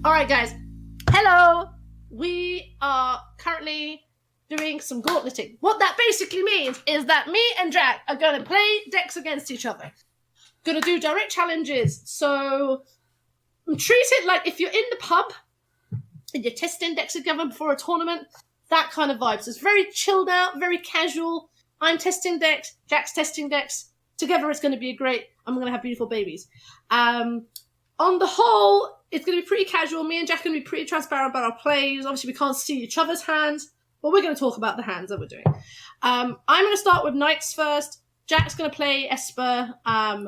Alright guys, hello! We are currently doing some gauntleting. What that basically means is that me and Jack are going to play decks against each other. Going to do direct challenges. So treat it like if you're in the pub and you're testing decks together before a tournament, that kind of vibe. So it's very chilled out, very casual. I'm testing decks, Jack's testing decks. Together it's going to be great, and we're going to have beautiful babies. On the whole, it's going to be pretty casual. Me and Jack are going to be pretty transparent about our plays. Obviously, we can't see each other's hands, but we're going to talk about the hands that we're doing. I'm going to start with Knights first. Jack's going to play Esper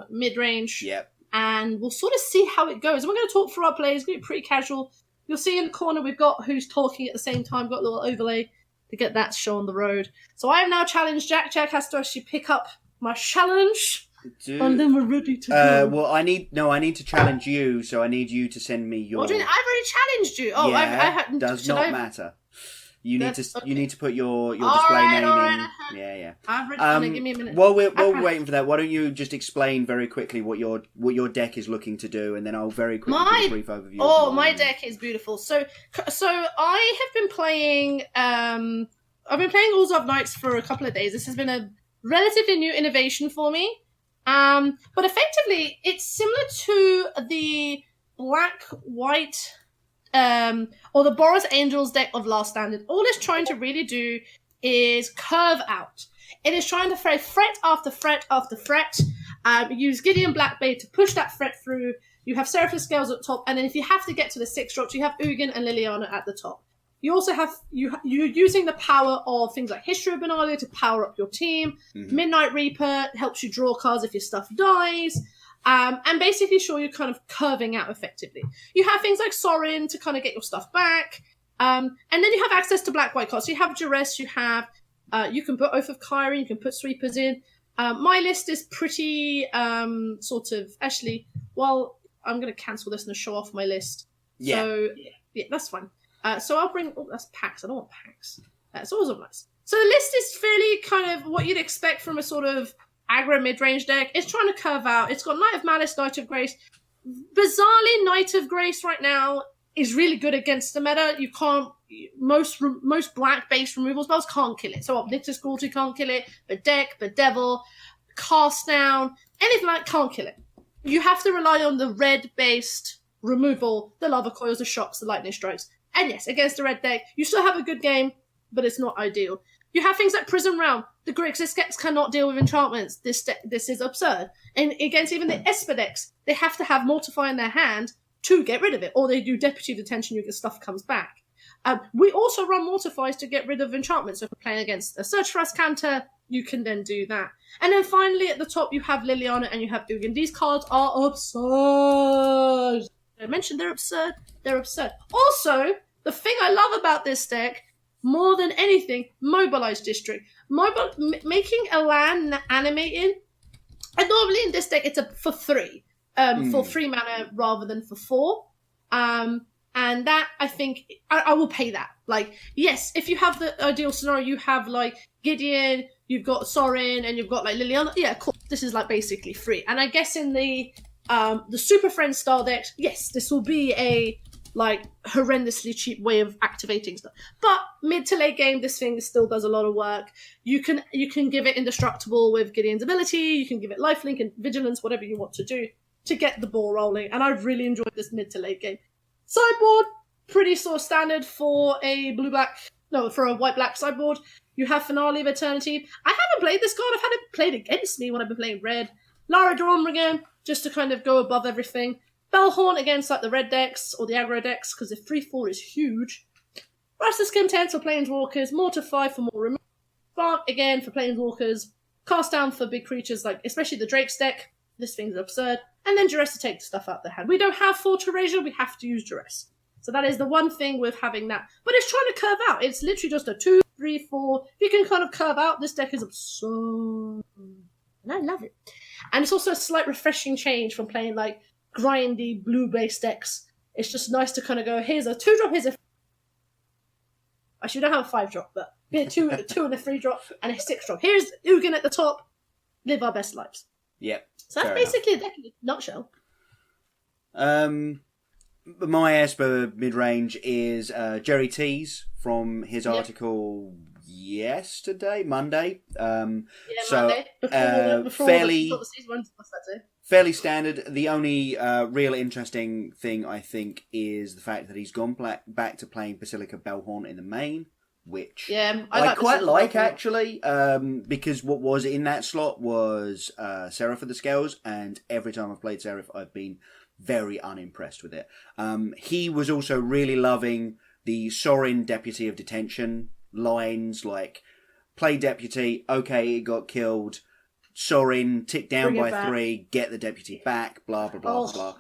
mid-range. Yep. And we'll sort of see how it goes. And we're going to talk through our plays. It's going to be pretty casual. You'll see in the corner we've got who's talking at the same time. We've got a little overlay to get that show on the road. So I have now challenged Jack. Jack has to actually pick up my challenge. And then we're ready to go. Well, I need to challenge you, so I need you to send me your... I've already challenged you. Oh, yeah, does not matter. You need to put your display name in. Yeah. I've written give me a minute. While we're waiting for that, why don't you just explain very quickly what your deck is looking to do, and then I'll very quickly give a brief overview. Oh, my deck is beautiful. So I have been playing. I've been playing Orzhov Knights for a couple of days. This has been a relatively new innovation for me. But effectively, it's similar to the black-white, or the Boros Angels deck of Last Standard. All it's trying to really do is curve out. It is trying to throw threat after threat after threat. Use Gideon Blackbait to push that threat through. You have Seraphim Scales at the top, and then if you have to get to the 6 drops, you have Ugin and Liliana at the top. You also have, you're using the power of things like History of Benalia to power up your team. Mm-hmm. Midnight Reaper helps you draw cards if your stuff dies. And basically sure you're kind of curving out effectively. You have things like Sorin to kind of get your stuff back. And then you have access to black-white cards. So you have Duress, you can put Oath of Kyrie, you can put Sweepers in. My list is pretty, actually, well, I'm going to cancel this and show off my list. Yeah. So, yeah, that's fine. So I'll bring... Oh, that's packs. I don't want packs. It's also nice. So the list is fairly kind of what you'd expect from a sort of aggro mid-range deck. It's trying to curve out. It's got Knight of Malice, Knight of Grace. Bizarrely, Knight of Grace right now is really good against the meta. You can't... Most black-based removal spells can't kill it. So Nyx's Cruelty can't kill it. Bedevil, Cast Down, anything like that can't kill it. You have to rely on the red-based removal, the Lava Coils, the Shocks, the Lightning Strikes. And yes, against the red deck, you still have a good game, but it's not ideal. You have things like Prism Realm. The Grixis decks cannot deal with enchantments. This is absurd. And against even the Esper decks, they have to have Mortify in their hand to get rid of it, or they do Deputy Detention, your stuff comes back. We also run Mortifies to get rid of enchantments. So if we're playing against a Search for Ascanter, you can then do that. And then finally at the top, you have Liliana and you have Ugin. These cards are absurd. I mentioned they're absurd. They're absurd. Also, the thing I love about this deck, more than anything, Mobilize District. Making a land animated. And normally in this deck, it's for 3. For 3 mana rather than for 4. And that, I think, I will pay that. Like, yes, if you have the ideal scenario, you have, like, Gideon, you've got Sorin, and you've got, like, Liliana. Yeah, cool. This is, like, basically free. And I guess in the Super Friends style decks, yes, this will be a, like, horrendously cheap way of activating stuff. But mid to late game, this thing still does a lot of work. You can give it Indestructible with Gideon's ability, you can give it Lifelink and Vigilance, whatever you want to do to get the ball rolling. And I've really enjoyed this mid to late game. Sideboard, pretty sort of standard for a for a white-black sideboard. You have Finale of Eternity. I haven't played this card. I've had it played against me when I've been playing red. Lara Dawnbringer, just to kind of go above everything. Bellhorn against like the red decks or the aggro decks, because the 3-4 is huge. Restless Content for Planeswalkers. Mortify for more removal. Spark again for Planeswalkers. Cast Down for big creatures, like especially the Drake's deck. This thing's absurd. And then Duress to take the stuff out the hand. We don't have 4 Terrasia, we have to use Duress. So that is the one thing with having that. But it's trying to curve out. It's literally just a 2, 3, 4. If you can kind of curve out, this deck is absurd. And I love it. And it's also a slight refreshing change from playing like grindy blue-based decks. It's just nice to kind of go, here's a 2-drop, here's a... Actually, we don't have a 5-drop, but a 2 and a 3-drop, and a 6-drop. Here's Ugin at the top. Live our best lives. Yep. So that's basically a deck in a nutshell. My Esper mid-range is Jerry T's from his article Monday. Monday. Before the season. What's that say? Fairly standard. The only real interesting thing, I think, is the fact that he's gone back to playing Basilica Bellhorn in the main, which I quite like, actually, because what was in that slot was Seraph of the Scales, and every time I've played Seraph, I've been very unimpressed with it. He was also really loving the Sorin Deputy of Detention lines, like, play Deputy, okay, it got killed, Sorin, tick down by 3, get the Deputy back, blah, blah, blah, blah.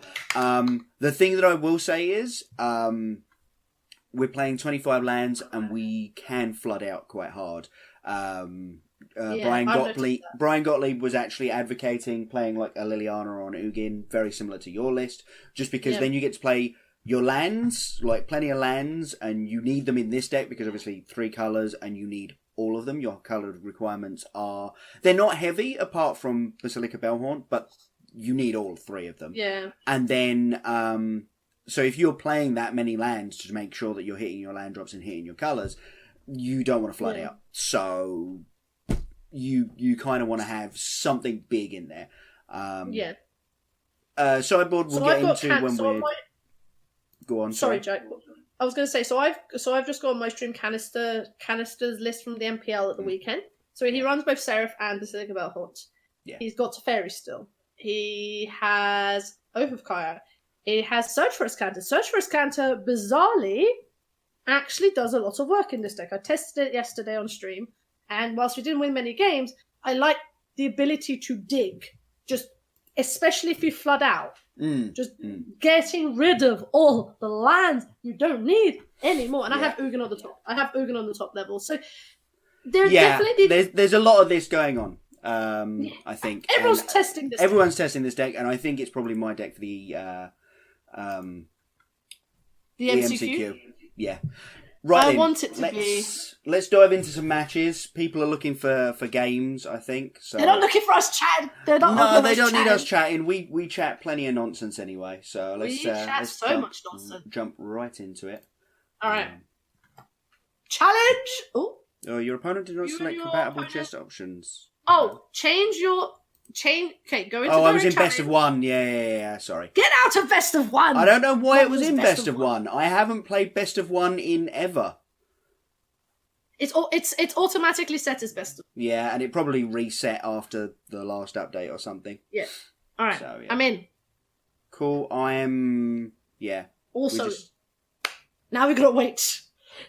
The thing that I will say is, we're playing 25 lands, and we can flood out quite hard. Brian Gottlieb was actually advocating playing like a Liliana on Ugin, very similar to your list, just because then you get to play your lands, like plenty of lands, and you need them in this deck because obviously 3 colours and you need all of them. Your coloured requirements they're not heavy apart from Basilica Bellhorn, but you need all 3 of them. Yeah. And then, so if you're playing that many lands to make sure that you're hitting your land drops and hitting your colours, you don't want to flood out. So you kind of want to have something big in there. Sideboard we'll get into when we're... Go on. Sorry, Jack. I was going to say, so I've just got on my stream Cannister's list from the MPL at the weekend. So he runs both Seraph and Basilica Bellhorn. Yeah. He's got Teferi still. He has Oath of Kaya. He has Search for Escanter. Search for Escanter, bizarrely, actually does a lot of work in this deck. I tested it yesterday on stream, and whilst we didn't win many games, I like the ability to dig. Just, especially if you flood out. Getting rid of all the lands you don't need anymore. And I have Ugin on the top. I have Ugin on the top level. So definitely... There's a lot of this going on, I think. Everyone's testing this Everyone's testing this deck, and I think it's probably my deck for the MCQ. Yeah. Right, I want it to be... Let's dive into some matches. People are looking for games, I think. So. They're not looking for us chatting. They don't need us chatting. We chat plenty of nonsense anyway. So let's much nonsense. Jump right into it. All right. Challenge. Oh, your opponent did not select compatible chest options. Oh, Okay, go into. I was in best of 1. Yeah. Sorry. Get out of best of 1. I don't know why it was in best of 1. I haven't played best of 1 in ever. It's automatically set as best of. Yeah, and it probably reset after the last update or something. Yeah. All right. So, I'm in. Cool. I am. Yeah. Also, now we gotta wait.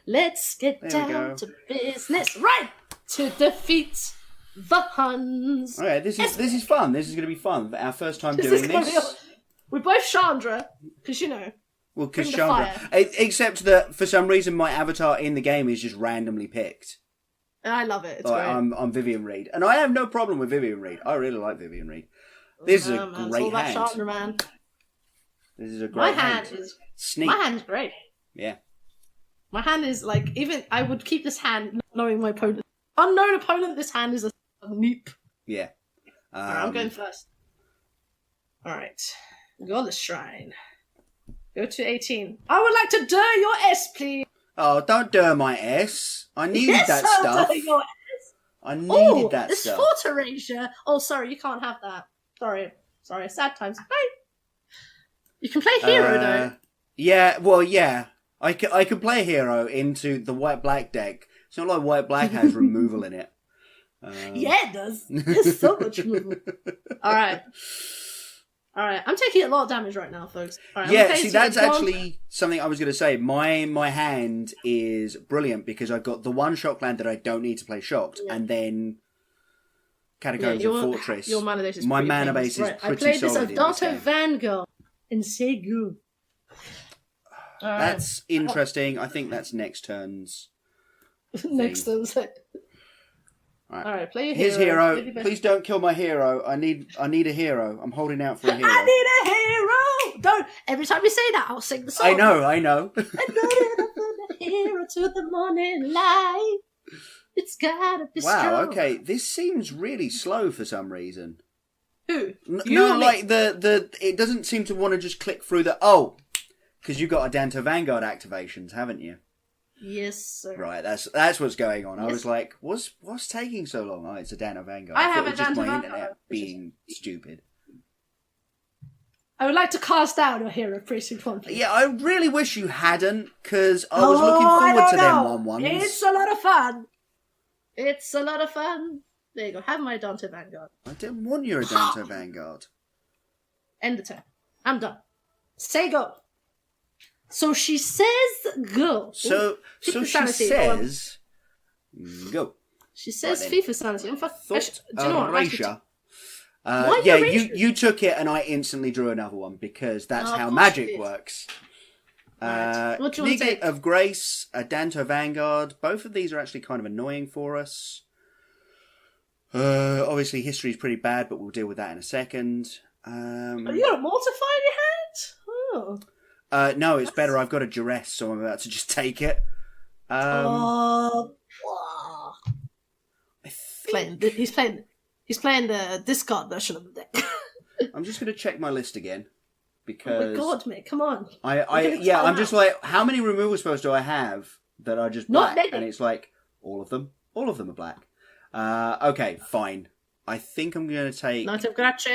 Let's get down to business. Right to defeat the Huns. Okay, this is fun. This is going to be fun. Our first time doing this. We're both Chandra, because Well, because Chandra. Except that for some reason my avatar in the game is just randomly picked. And I love it. It's great. I'm Vivian Reed, and I have no problem with Vivian Reed. I really like Vivian Reed. This is a great it's all hand. Chandra, man. This is a great hand. Sneak. My hand's great. Yeah. My hand is like I would keep this hand knowing my opponent. Unknown opponent. This hand is a neep. Yeah. Alright, I'm going first. Alright. Goddess Shrine. Go to 18. I would like to dir your S, please. Oh, don't dir my S. I needed that stuff. Dir your S. I needed that this stuff. Fort Erasure. Oh, sorry, you can't have that. Sorry, sad times. Bye. You can play hero, though. Yeah, well, yeah. I could play hero into the white-black deck. It's not like white-black has removal in it. Yeah, it does. There's so much removal. Alright. I'm taking a lot of damage right now, folks. Yeah, see, that's actually something I was going to say. My hand is brilliant because I've got the one shock land that I don't need to play shocked, and then Catacombs and Fortress. Your mana base is my mana base is pretty solid. I played this Adato Vanguard in Segu. That's interesting. I think that's next turn's. Next turn's. Alright, play your hero. His hero. Please don't kill my hero. I need a hero. I'm holding out for a hero. I need a hero! Don't. Every time you say that, I'll sing the song. I know. I'm going to put a hero to the morning light. It's gotta be strong. Wow, okay. This seems really slow for some reason. Who? No, like the it doesn't seem to want to just click through the... Oh! Because you've got Adanto Vanguard activations, haven't you? Yes, sir. Right, that's what's going on. Yes. I was like, what's taking so long? Oh, it's Adanto Vanguard. I have thought it was just Adanto my Vanguard, internet being stupid. I would like to cast down your hero precinct 1, please. Yeah, I really wish you hadn't, because I was looking forward to them 1-1s. It's a lot of fun. It's a lot of fun. There you go. Have my Adanto Vanguard. I didn't want your Adanto Vanguard. End the turn. I'm done. Say go. So she says go. So she says go. She says right FIFA sanity. I'm fucking. Do you know what? Yeah, you took it and I instantly drew another one because that's how magic works. Right. What do you want to take? Of Grace, Adanto Vanguard. Both of these are actually kind of annoying for us. Obviously, history is pretty bad, but we'll deal with that in a second. You got a Mortify in your hand? Oh. No, it's better. I've got a Duress, so I'm about to just take it. He's playing the discard version of the deck. I'm just going to check my list again because. Oh my god, mate! Come on. I'm just like, how many removal spells do I have that are just black? And it's like all of them. All of them are black. Okay, fine. I think I'm going to take Knight of Grace.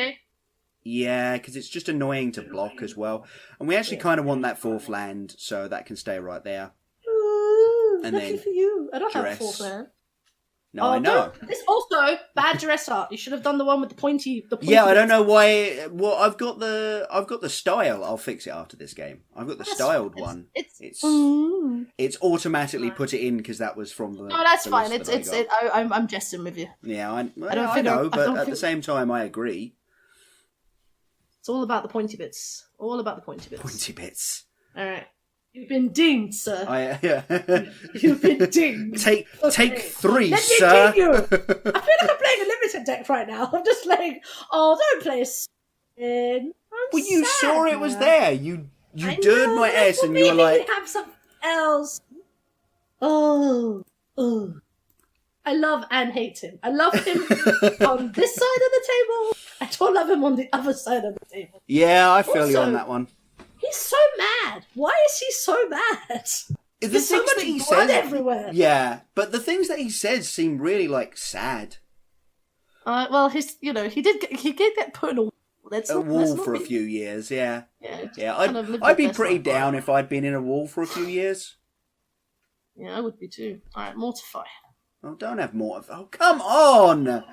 Yeah, because it's just annoying to block as well. And we actually kind of want that 4th land, so that can stay right there. Ooh, and lucky then for you. I don't Duress. have a 4th land. No, I know. This also bad Duress art. You should have done the one with the pointy. Yeah, I don't know why. Well, I've got the style. I'll fix it after this game. I've got the styled one. It's automatically put it in because that was from the. No, that's fine. I'm jesting with you. Yeah, I know, but at the same time, I agree. It's all about the pointy bits. All about the pointy bits. Pointy bits. All right. You've been dinged, sir. You've been dinged. Take 3, sir. Let me ding you. I feel like I'm playing a limited deck right now. I'm just like, don't play a spin. Well, you saw it was there. You dirred my ass and you were like... have something else. Oh. I love and hate him. I love him on this side of the table. I don't love him on the other side of the table. Yeah, I feel you on that one. He's so mad. Why is he so mad? There's so much blood everywhere. Yeah, but the things that he says seem really like sad. Well, he did get put in a wall for a few years. Yeah. I'd be pretty down if I'd been in a wall for a few years. Yeah, I would be too. All right, Mortify. Oh, don't have Mortify. Oh, come on.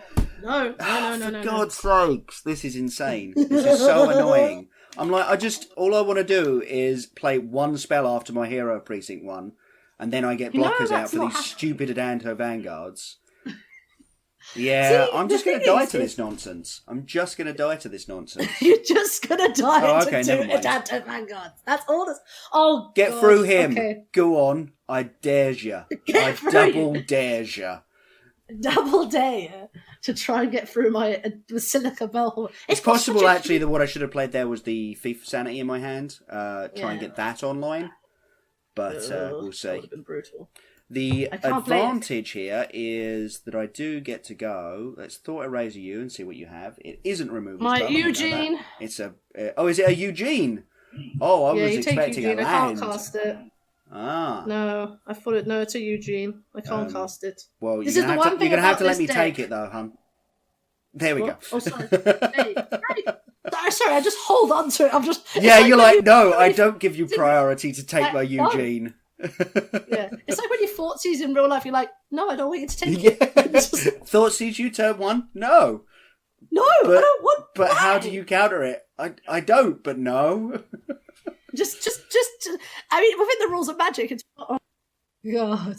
No. For God's sakes, this is insane. This is so annoying. I'm like, all I want to do is play one spell after my hero precinct 1, and then I get blockers out for these stupid Adanto Vanguards. Yeah, I'm just going to die to this nonsense. You're just going to die to Adanto Vanguards. That's all this. Oh, get God. through him. Okay. Go on. I dares you. I double dares you. Double dare to try and get through my Basilica Bellhorn. It's possible, actually, that what I should have played there was the FIFA Sanity in my hand. Try and get that online. But we'll see. That would have been brutal. The advantage here is that I do get to go. Let's Thought Eraser you and see what you have. It isn't removal. My Eugene. It's a. Is it a Eugene? Oh, I was expecting a land. I can't cast it. Ah. No, I thought it. No, it's a Eugene. I can't cast it. Well, you're going to have to let me take it, though, hun. There we go. Oh, sorry. Hey. Sorry, I just hold on to it. I'm just. Yeah, you're like, no, I don't give you priority to take my Eugene. Yeah, it's like when you Thoughtseize in real life. You're like, no, I don't want you to take it. Thoughtseize you turn 1? No. No, I don't want. But how do you counter it? I don't. But no. Just. I mean, within the rules of Magic, it's. Oh, God.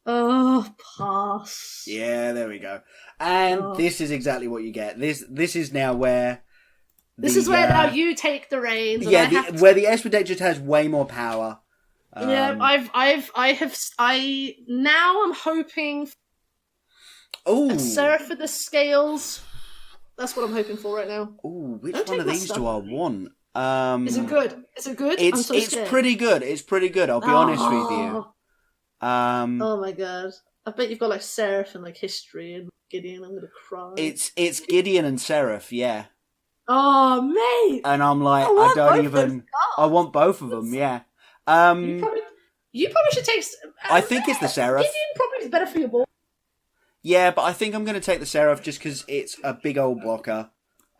Oh, pass. Yeah, there we go. And this is exactly what you get. This is now where. This is where now you take the reins. Yeah, where the Esper deck just has way more power. Yeah, now I'm hoping. Oh, Seraph for the scales. That's what I'm hoping for right now. Oh, which one of these do I want? Is it good? Is it good? It's pretty good. It's pretty good. I'll be honest with you. Oh my God! I bet you've got like Seraph and like History and Gideon. I'm gonna cry. It's Gideon and Seraph. Yeah. Oh, mate! And I'm like, I want both of them, yeah. You probably should take... I think it's the Seraph. Gideon probably is better for your ball. Yeah, but I think I'm going to take the Seraph just because it's a big old blocker.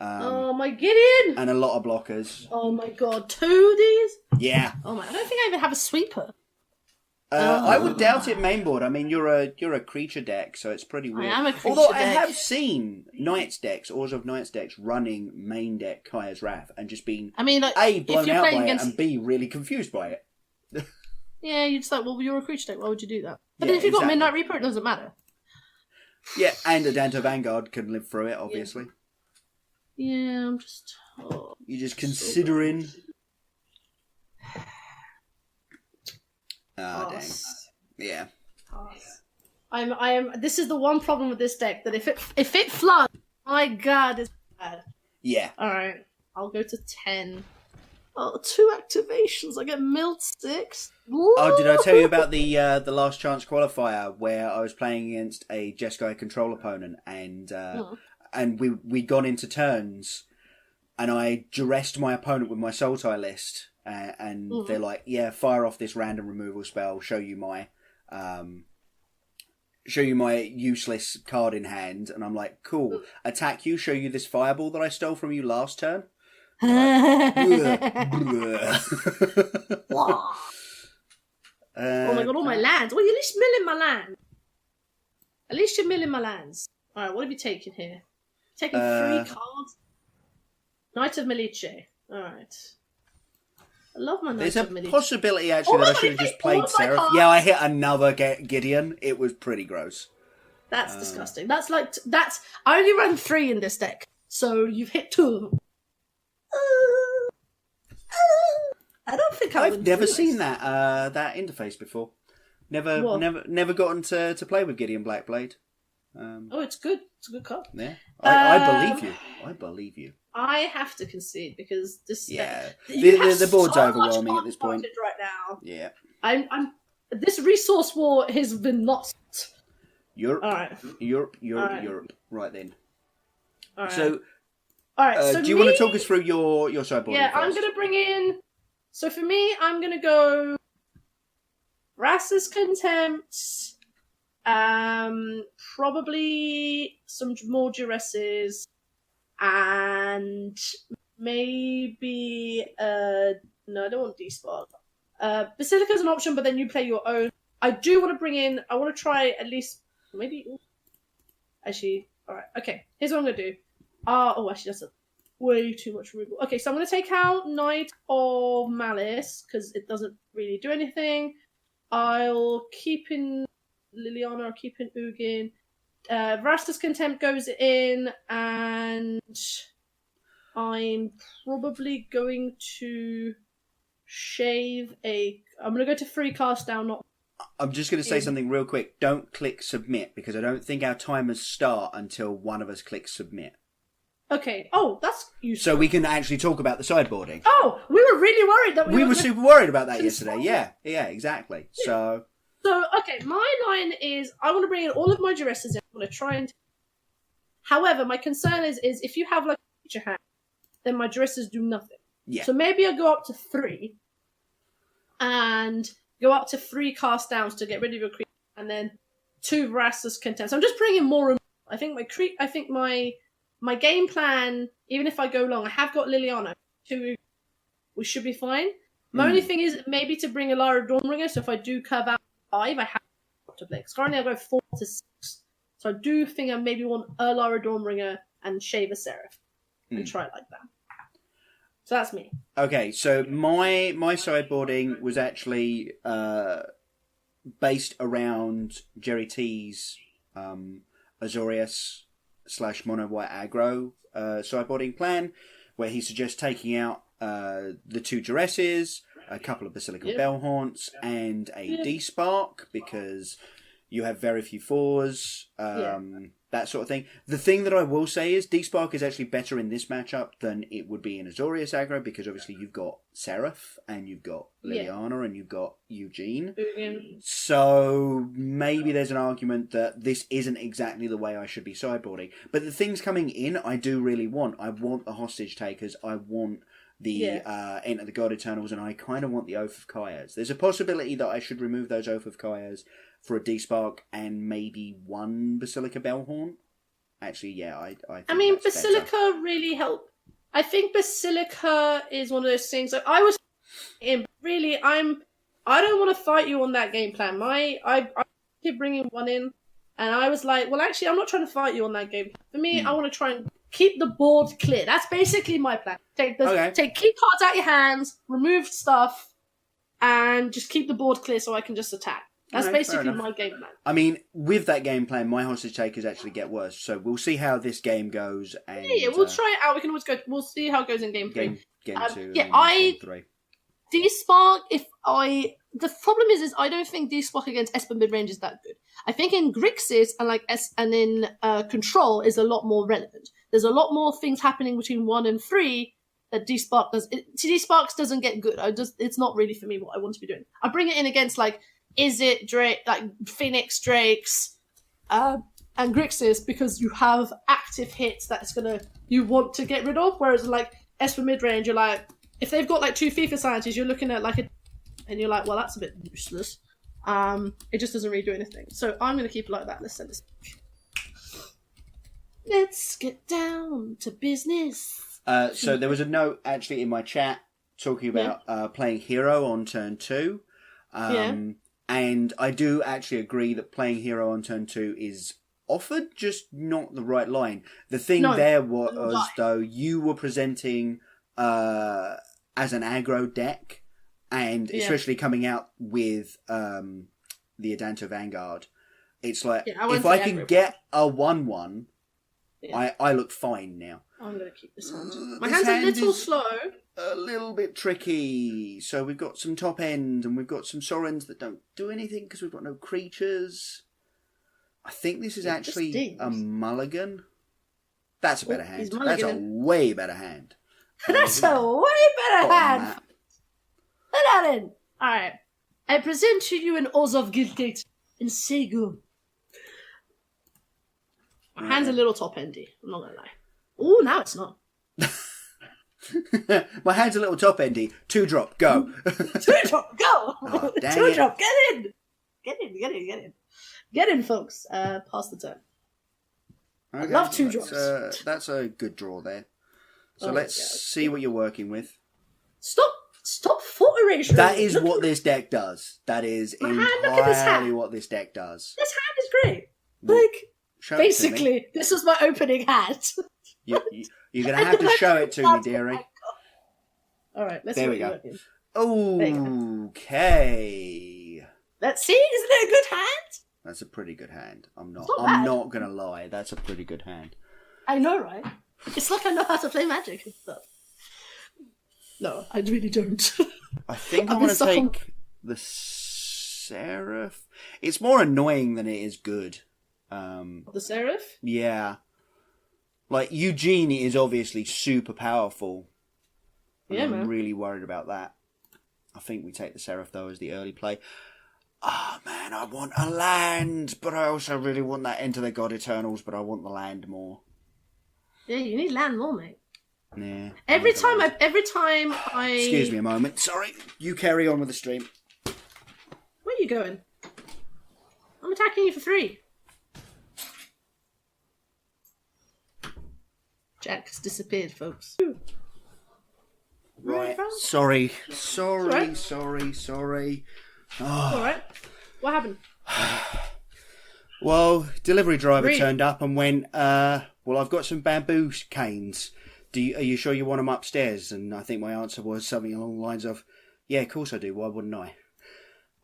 Oh, my Gideon! And a lot of blockers. Oh, my God. 2 of these? Yeah. Oh, my... I don't think I even have a sweeper. I would doubt it mainboard. I mean, you're a creature deck, so it's pretty weird. I am a creature Although deck. I have seen Knights decks, Orzhov Knights decks, running main deck Kaya's Wrath and just being A, blown out by it, and B, really confused by it. Yeah, you're just like, well, you're a creature deck, why would you do that? But then if you've got Midnight Reaper, it doesn't matter. Yeah, and a Danto Vanguard can live through it, obviously. Yeah, I'm just... You're just considering... Ah, dang. Yeah. I am. This is the one problem with this deck, that if it floods, my God, it's bad. Yeah. Alright, I'll go to 10. Oh, 2 activations. I get milled 6. Woo! Oh, did I tell you about the last chance qualifier where I was playing against a Jeskai control opponent and we'd gone into turns and I duressed my opponent with my Soul Tie list. And they're like, yeah, fire off this random removal spell, show you my useless card in hand, and I'm like, cool, attack you, show you this fireball that I stole from you last turn. Like, oh my God, all my lands. Well, you're at least milling my land. At least you're milling my lands. Alright, what have you taken here? Taking 3 cards. Knight of Melice. Alright. I love my Knight of Melice. There's a possibility, actually, that I should have just played Seraph. Yeah, I hit another Gideon. It was pretty gross. That's disgusting. That's like... I only run 3 in this deck. So you've hit 2 of them. I don't think I've never seen that interface before. Never gotten to play with Gideon Blackblade. It's good. It's a good card. Yeah, I believe you. I believe you. I have to concede because this. Yeah, the board's overwhelming at this point right now. Yeah, I'm. This resource war has been lost. Europe. All right. Europe. Right. Europe. Right then. All right. So. All right. So do you want to talk us through your sideboard? Yeah, I'm gonna bring in. So for me, I'm gonna go. Rass's Contempt. Probably some more Duresses, and maybe no, I don't want D-Spark. Basilica's an option, but then you play your own. I do want to bring in. I want to try at least maybe. Actually, all right, okay. Here's what I'm gonna do. Actually, that's way too much removal. Okay, so I'm gonna take out Knight of Malice because it doesn't really do anything. I'll keep in Liliana, I'll keep in Ugin. Vrasta's Contempt goes in, and I'm probably going to I'm going to go to 3 cast down, not... I'm just going to say something real quick. Don't click submit, because I don't think our timers start until one of us clicks submit. Okay. Oh, that's useful. So we can actually talk about the sideboarding. Oh, we were really worried that we were super worried about that yesterday. Yeah, exactly. Yeah. So, okay, my line is, I want to bring in all of my Duresses in. I'm going to try and... However, my concern is if you have, like, a creature hand, then my Duresses do nothing. Yeah. So maybe I go up to 3, and go up to 3 cast downs to get rid of your creature, and then 2 Vrasta's Contempt. So I'm just bringing more and more. I think my game plan, even if I go long, I have got Liliana. 2, we should be fine. My only thing is maybe to bring Alara Dawnbringer, so if I do curve out 5, I have to play. Because currently I go 4 to 6. So I do think I maybe want Alara Dawnbringer and shave a Seraph. And try it like that. So that's me. Okay, so my sideboarding was actually based around Jerry T's Azorius / Mono White Aggro sideboarding plan, where he suggests taking out the 2 Duresses, a couple of Basilica Bellhaunts, and a D-Spark, because You have very few 4s. That sort of thing. The thing that I will say is D-Spark is actually better in this matchup than it would be in Azorius aggro, because obviously you've got Seraph and you've got Liliana and you've got Eugene. So maybe there's an argument that this isn't exactly the way I should be sideboarding. But the things coming in, I do really want. I want the Hostage Takers. I want the Enter the God Eternals, and I kind of want the Oath of Kaias. There's a possibility that I should remove those Oath of Kaias for a D-Spark and maybe one Basilica Bellhorn. Actually, yeah, I mean, Basilica better. really helped. I think Basilica is one of those things that I was in. Really, I don't want to fight you on that game plan. I keep bringing one in, and I was like, well, actually, I'm not trying to fight you on that game. For me, I want to try and keep the board clear. That's basically my plan. Take key cards out your hands, remove stuff, and just keep the board clear so I can just attack. That's basically my game plan. I mean, with that game plan, my Hostage Takers actually get worse. So we'll see how this game goes. And, we'll try it out. We can always go. We'll see how it goes in game 3. Game 2. Game 3. D-Spark, the problem is I don't think D-Spark against Esper mid-range is that good. I think in Grixis and in Control is a lot more relevant. There's a lot more things happening between 1 and 3 that D-Spark does. D-Sparks doesn't get good. It's not really for me what I want to be doing. I bring it in against Is it Drake, Phoenix Drakes, and Grixis, because you have active hits that's you want to get rid of, whereas Esper mid-range, you're like, if they've got 2 FIFA scientists, you're looking at and you're like, well, that's a bit useless. It just doesn't really do anything. So I'm going to keep it like that. Let's send this. Let's get down to business. So there was a note actually in my chat talking about playing Hero on turn 2. And I do actually agree that playing Hero on turn 2 is offered, just not the right line. The thing there was, though, you were presenting as an aggro deck, and especially coming out with the Adanto Vanguard, it's like, if I can get a 1-1, I look fine now. I'm going to keep this hand. My hand's a little slow. A little bit tricky. So we've got some top end, and we've got some Sorens that don't do anything because we've got no creatures. I think this is actually a mulligan. That's a better hand. That's a way better hand. That's a way better hand. Let that in. Alright. I present to you an Orzhov Knights in Segu. My hand's a little top endy. I'm not going to lie. Oh, now it's not. My hand's a little top endy. 2-drop, go. 2-drop, go. Oh, 2-drop, get in. Get in, folks. Pass the turn. Okay, I love 2-drops. That's a good draw there. So let's see what you're working with. Stop foot erasure. That is what this deck does. That is entirely what this deck does. This hand is great. Basically, this is my opening hand. You're going to have to show it to me, dearie. Alright, let's see there what we you're working. Okay. Let's see. Isn't it a good hand? That's a pretty good hand. I'm not going to lie. That's a pretty good hand. I know, right? It's like I know how to play Magic and stuff. No, I really don't. I think I want to take the Seraph. It's more annoying than it is good. The Seraph? Yeah. Eugene is obviously super powerful. Yeah, man. I'm really worried about that. I think we take the Seraph, though, as the early play. Ah, man, I want a land, but I also really want that Enter the God Eternals, but I want the land more. Yeah, you need land more, mate. Yeah. Every time I... Excuse me a moment. Sorry. You carry on with the stream. Where are you going? I'm attacking you for 3. Jack's disappeared, folks. Right. Sorry. Oh. Alright. What happened? Well, delivery driver turned up and went, well, I've got some bamboo canes. Are you sure you want them upstairs? And I think my answer was something along the lines of, yeah, of course I do. Why wouldn't I?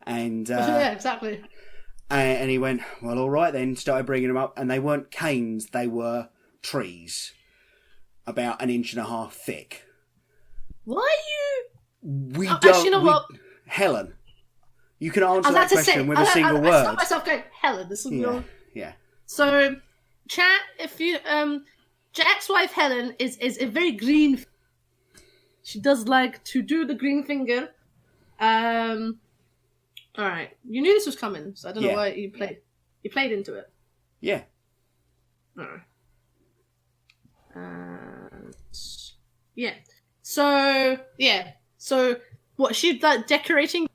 And yeah, exactly. And he went, well, all right then. Started bringing them up, and they weren't canes. They were trees, about 1.5 inches thick. Why are you? We don't. Actually, you know what? Helen, You can answer that question with a single word. I stopped myself going, Helen, this is your... Yeah. So, chat, if you... Jack's wife, Helen, is a very green... She does like to do the green finger. Alright. You knew this was coming, so I don't know why you played. You played into it. Yeah. Alright. Yeah. So, what, she like decorating?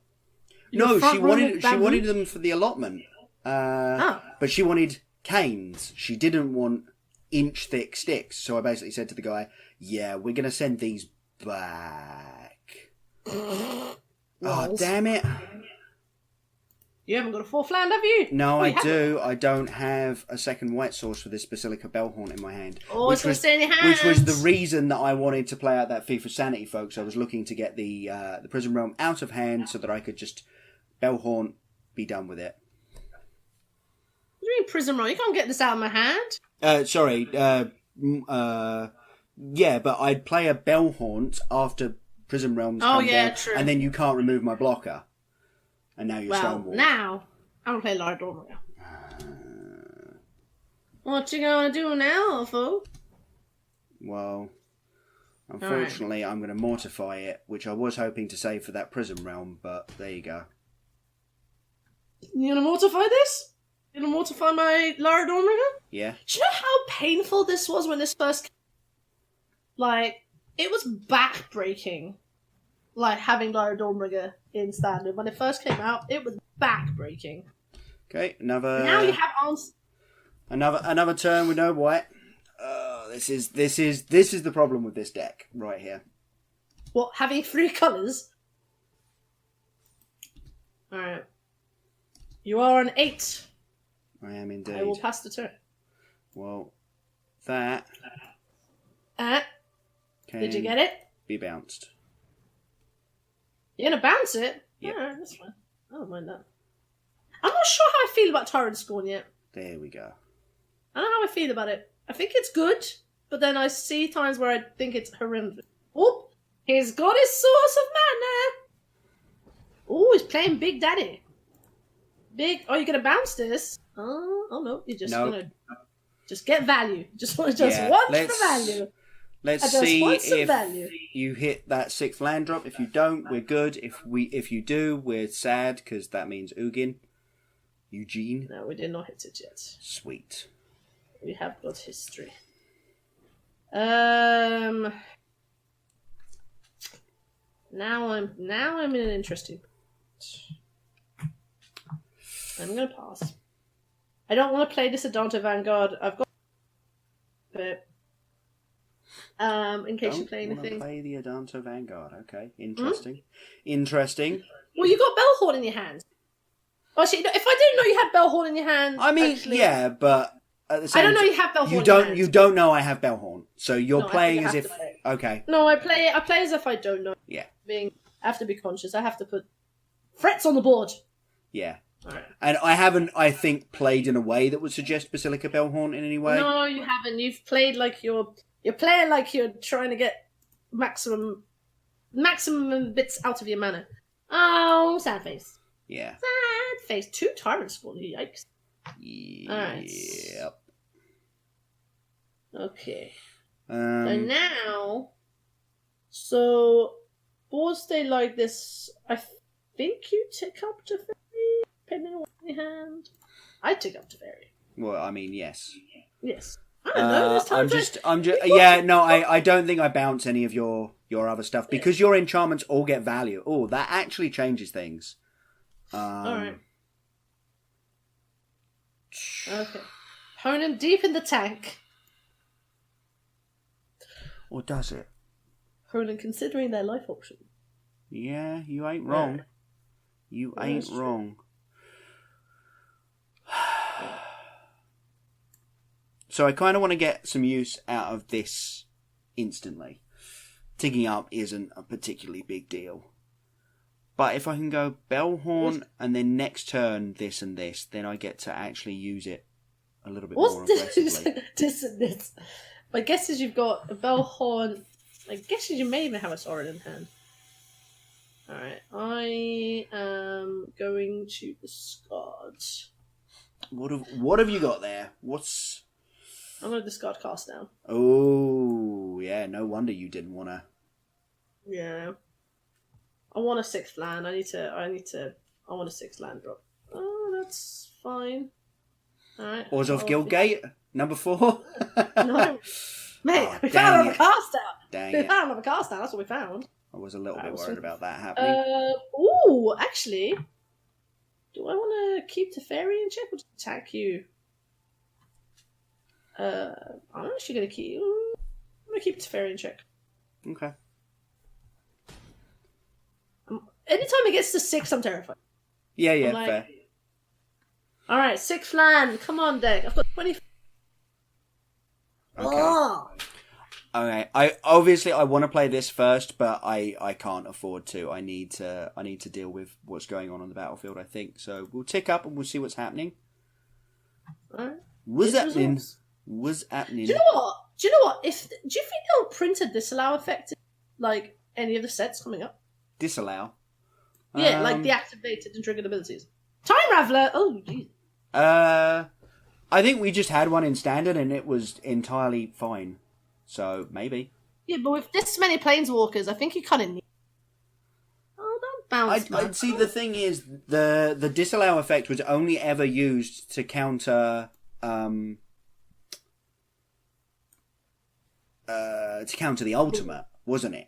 No, she wanted them for the allotment. But she wanted canes. She didn't want inch-thick sticks. So I basically said to the guy, yeah, we're going to send these back. Oh, damn it. You haven't got a fourth land, have you? No, I do. I don't have a second white source for this Basilica Bellhorn in my hand. Oh, it's going to stay in your hand. Which was the reason that I wanted to play out that Fee for Sanity, folks. I was looking to get the Prison Realm out of hand so that I could just Bellhorn, be done with it. What do you mean Prison Realm? You can't get this out of my hand. Sorry. Yeah, but I'd play a Bellhaunt after Prison Realms come down, true. and then you can't remove my blocker. And now you're stonewalled. Now, I'm going to play Lara Dormer. What you going to do now, fool? Well, unfortunately, I'm going to mortify it, which I was hoping to save for that Prison Realm, but there you go. You going to mortify this? You going to mortify my Lara Dormer? Yeah. Do you know how painful this was when this first came? Like, it was back-breaking. Like, having Lara Dornrigger in standard. When it first came out, it was back-breaking. Okay, another... Now you have answers. Another turn with no white. This is the problem with this deck, right here. What, having 3 colours? Alright. You are an 8. I am indeed. I will pass the turn. Well, that... Did you get it? Be bounced. You're going to bounce it? Yeah. Alright, that's fine. I don't mind that. I'm not sure how I feel about Tyrant Scorn yet. There we go. I don't know how I feel about it. I think it's good, but then I see times where I think it's horrendous. Oh, he's got his source of mana! Oh, he's playing Big Daddy. Oh, you're going to bounce this? Oh no, you're just going to... Just get value. Just want for value. Let's see if you hit that 6th land drop. If you don't, we're good. If you do, we're sad because that means Eugene. No, we did not hit it yet. Sweet. We have got history. Now I'm in an interesting. I'm gonna pass. I don't want to play this Adanta Vanguard. I've got it. In case you play anything. Play the Adanta Vanguard. Okay, interesting. Interesting. Well, you got Bellhorn in your hand. Actually, if I didn't know you had Bellhorn in your hand, I mean, yeah, but at the same I don't know you have Bellhorn. You don't know I have Bellhorn, so you're playing as if okay. No, I play as if I don't know. Yeah. I have to be conscious. I have to put threats on the board. Yeah. Right. And I haven't, I think, played in a way that would suggest Basilica Bellhorn in any way. No, you haven't. You've played like you're playing like you're trying to get maximum bits out of your mana. Oh, sad face. Yeah. Sad face. 2 Tyrant Spawn. Yikes. Alright. Yep. Okay. So boards stay like this. I think you tick up to 30, depending on what's in your hand. I tick up to 30. Well, I mean, yes. Yes. I don't know. I'm just. Yeah, no, I don't think I bounce any of your other stuff because your enchantments all get value. Oh, that actually changes things. Alright. Okay. Opponent deep in the tank. Or does it? Opponent considering their life option. Yeah, you ain't wrong. You ain't wrong. So I kind of want to get some use out of this instantly. Ticking up isn't a particularly big deal. But if I can go Bellhorn and then next turn this and this, then I get to actually use it a little bit more aggressively. This and this? My guess is you've got a Bellhorn. My guess is you may even have a Sorin in hand. Alright, I am going to discard. What have you got there? I'm going to discard Cast Down. Oh, yeah, no wonder you didn't want to. Yeah. I want a 6th land. I want a 6th land drop. Oh, that's fine. Alright. Orzhov Guildgate, number 4? No. Mate, we found another Cast Down. Dang We found another Cast Down, that's what we found. I was a little bit worried about that happening. Actually, do I want to keep Teferi in check or just attack you? I'm actually going to keep Teferi in check. Okay. Anytime it gets to 6, I'm terrified. Yeah, fair. Alright, 6th land. Come on, deck. I've got 20. Okay. Oh! Okay. I want to play this first, but I can't afford to. I need to deal with what's going on the battlefield, I think. So we'll tick up and we'll see what's happening. Alright. What's happening? Do you know what? Do you think they'll print a disallow effect like any of the sets coming up? Disallow? Yeah, like the activated and triggered abilities. Time Raveler! Oh, jeez. I think we just had one in standard and it was entirely fine. So, maybe. Yeah, but with this many Planeswalkers, I think you kind of need... Oh, don't bounce, man. I'd see, the thing is, the disallow effect was only ever used to counter... to counter the ultimate, wasn't it?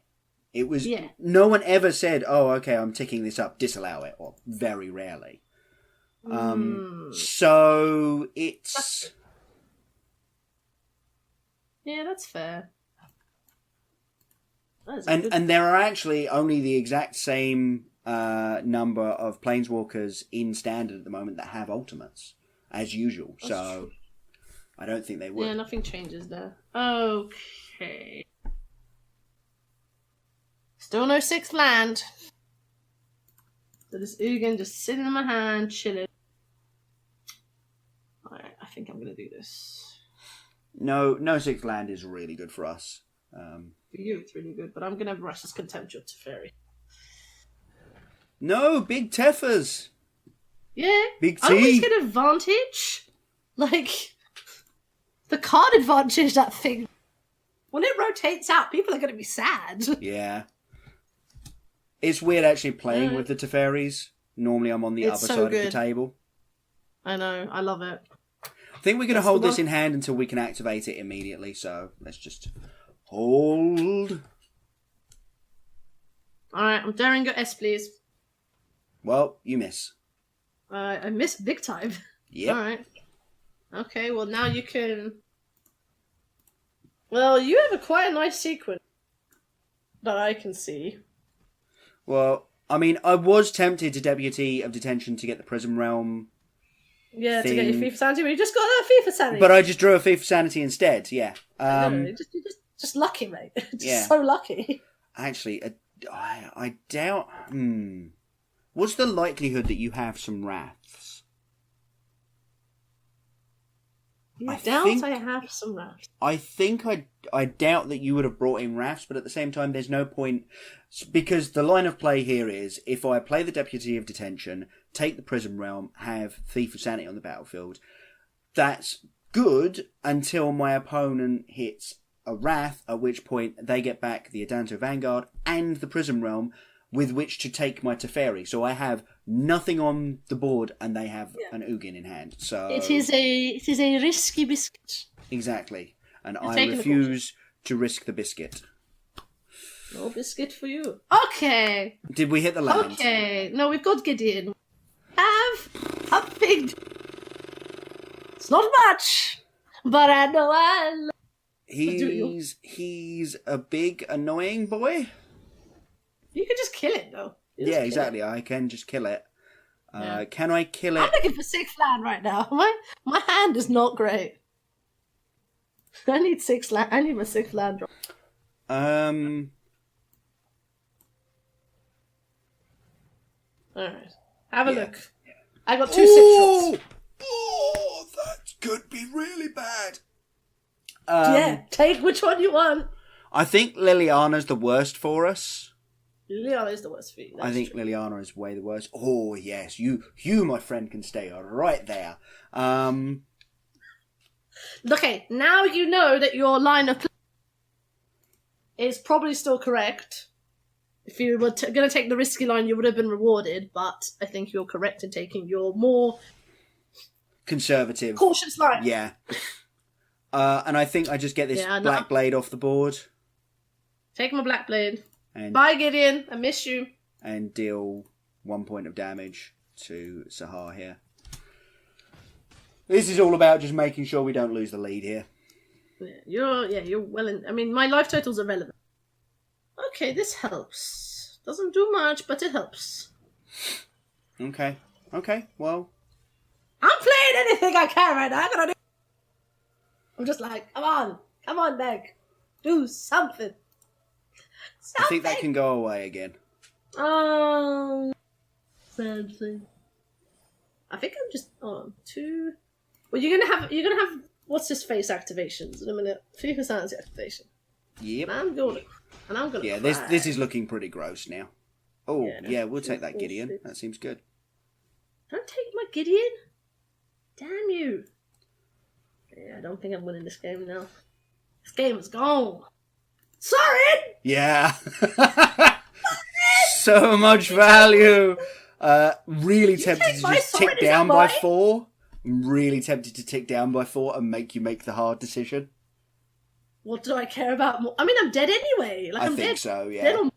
It was... Yeah. No one ever said, oh, okay, I'm ticking this up, disallow it, or very rarely. So, it's... Yeah, that's fair. And there are actually only the exact same number of Planeswalkers in Standard at the moment that have ultimates, as usual. That's so, true. I don't think they would. Yeah, nothing changes there. Okay. Still no 6th land. So this Ugin just sitting in my hand, chilling. Alright, I think I'm going to do this. No 6th land is really good for us. For you, it's really good, but I'm going to have Restless Contempt to Fairy. No, big Teffers! Yeah. Big T! I always get advantage. Like, the card advantage, that thing. When it rotates out, people are going to be sad. Yeah. It's weird actually playing with the Teferis. Normally I'm on the other side of the table. I know, I love it. I think we're going to hold this in hand until we can activate it immediately, so let's just hold. Alright, I'm daring your S, please. Well, you miss. I miss big time. Yep. Alright. Okay, well now you can... Well, you have quite a nice sequence that I can see. Well, I mean, I was tempted to Deputy of Detention to get the Prism Realm. Yeah, thing. To get your FIFA Sanity, but you just got a FIFA Sanity. But I just drew a FIFA Sanity instead, yeah. You're just lucky, mate. Just so lucky. Actually, I doubt... What's the likelihood that you have some Wraths? I have some Wraths. I think I doubt that you would have brought in Wraths, but at the same time, there's no point... Because the line of play here is, if I play the Deputy of Detention, take the Prism Realm, have Thief of Sanity on the battlefield, that's good until my opponent hits a Wrath, at which point they get back the Adanto Vanguard and the Prism Realm with which to take my Teferi. So I have nothing on the board and they have an Ugin in hand. So it is a risky biscuit. Exactly. And I refuse to risk the biscuit. No biscuit for you. Okay. Did we hit the land? Okay. No, we've got Gideon. Have a big... It's not much, but I know I love... He's a big, annoying boy. You can just kill it, though. Yeah, exactly. I can just kill it. Can I kill it? I'm looking for 6th land right now. My hand is not great. I need 6th land. I need my 6th land drop. Alright. Have a look. I got 2 6 shots. Oh, that could be really bad. Yeah, take which one you want. I think Liliana's the worst for us. Liliana is the worst for you. I think Liliana is way the worst. Oh, yes. You, my friend, can stay right there. Okay, now you know that your line of play is probably still correct. If you were going to take the risky line, you would have been rewarded, but I think you're correct in taking your more... conservative. Cautious line. Yeah. And I think I just get this Black Blade off the board. Take my Black Blade. Bye, Gideon. I miss you. And deal 1 point of damage to Sahar here. This is all about just making sure we don't lose the lead here. You're well in... I mean, my life totals are relevant. Okay, this helps. Doesn't do much, but it helps. Okay, well... I'm playing anything I can right now. I'm just like, come on, Meg. Do something. I think that can go away again. Sad thing. I think I'm just on 2. Well, you're gonna have what's his face activations in a minute. Free personality activation. Yep. And I'm gonna. Yeah, this is looking pretty gross now. Oh yeah, we'll take that Gideon. That seems good. Don't take my Gideon. Damn you. Yeah, I don't think I'm winning this game now. This game is gone. Sorry! Yeah. So much value. Really tempted to just tick down by 4. I'm really tempted to tick down by 4 and make you make the hard decision. What do I care about more? I mean, I'm dead anyway. I think so, yeah.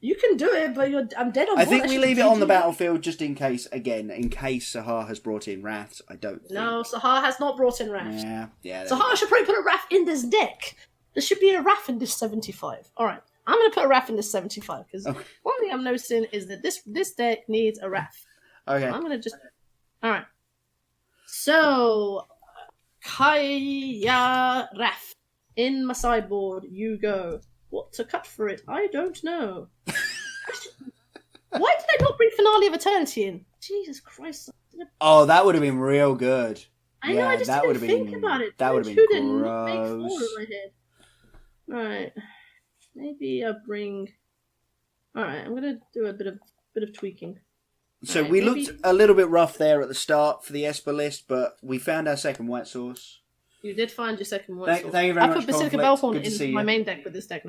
You can do it, but I'm dead on I think we leave it on the battlefield just in case Sahar has brought in Wraths. I don't think. No, Sahar has not brought in Wraths. Yeah. Sahar should probably put a Wrath in this deck. There should be a Wrath in this 75. Alright, I'm going to put a Wrath in this 75, because one thing I'm noticing is that this deck needs a Wrath. Okay. I'm going to just... Alright. So... Kaya Wrath. In my sideboard, you go. What to cut for it? I don't know. Why did I not bring Finale of Eternity in? Jesus Christ. Oh, that would have been real good. I know, I just didn't think about it. That would have been gross. Make 4 in my head. Right. Maybe I'll bring... Alright, I'm going to do a bit of tweaking. So we looked a little bit rough there at the start for the Esper list, but we found our second white source. You did find your second white source. Thank you very much, I put Basilica Belthorn in my main deck with this deck.